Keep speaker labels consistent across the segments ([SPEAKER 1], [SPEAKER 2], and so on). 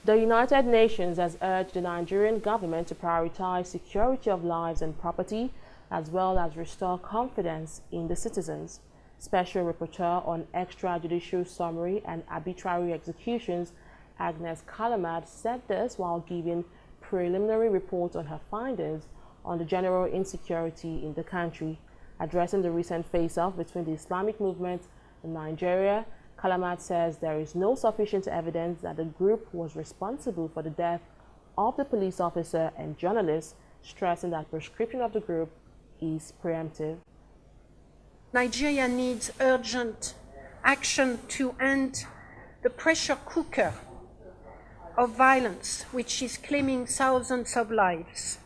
[SPEAKER 1] The United Nations has urged the Nigerian government to prioritize security of lives and property, as well as restore confidence in the citizens. Special Rapporteur on Extrajudicial Summary and Arbitrary Executions, Agnes Callamard, said this while giving preliminary report on her findings on the general insecurity in the country. Addressing the recent face-off between the Islamic movement and Nigeria, Callamard says there is no sufficient evidence that the group was responsible for the death of the police officer and journalist, stressing that proscription of the group is preemptive.
[SPEAKER 2] Nigeria needs urgent action to end the pressure cooker of violence, which is claiming thousands of lives.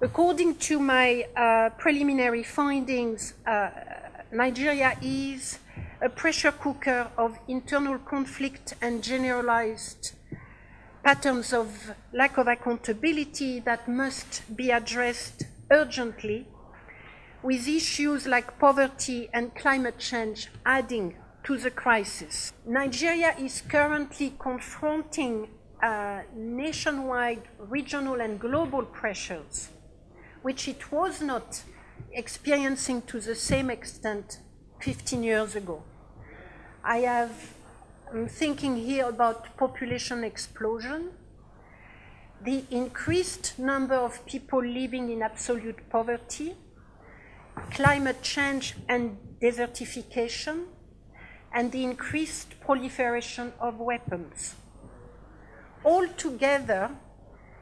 [SPEAKER 2] According to my preliminary findings, Nigeria is a pressure cooker of internal conflict and generalized patterns of lack of accountability that must be addressed urgently, with issues like poverty and climate change adding to the crisis. Nigeria is currently confronting nationwide, regional and global pressures, which it was not experiencing to the same extent 15 years ago. I'm thinking here about population explosion, the increased number of people living in absolute poverty, climate change and desertification, and the increased proliferation of weapons. Altogether,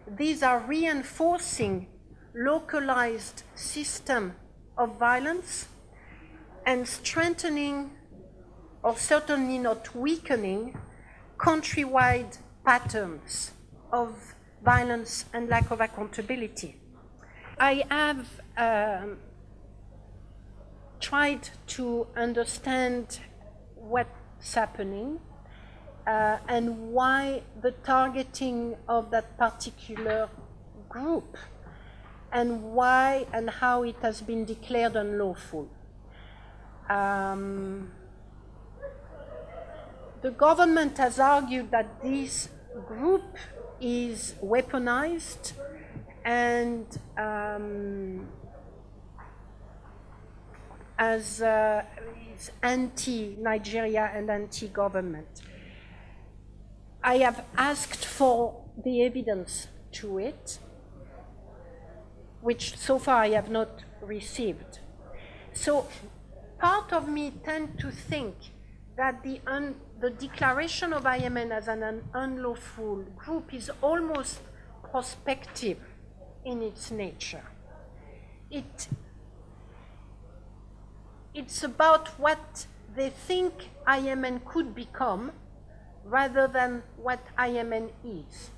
[SPEAKER 2] these are reinforcing localized system of violence and strengthening, or certainly not weakening, countrywide patterns of violence and lack of accountability. I have tried to understand what's happening and why the targeting of that particular group, and why and how it has been declared unlawful. The government has argued that this group is weaponized and is anti-Nigeria and anti-government. I have asked for the evidence to it, which so far I have not received. So part of me tends to think that the declaration of IMN as an unlawful group is almost prospective in its nature. It's about what they think IMN could become rather than what IMN is.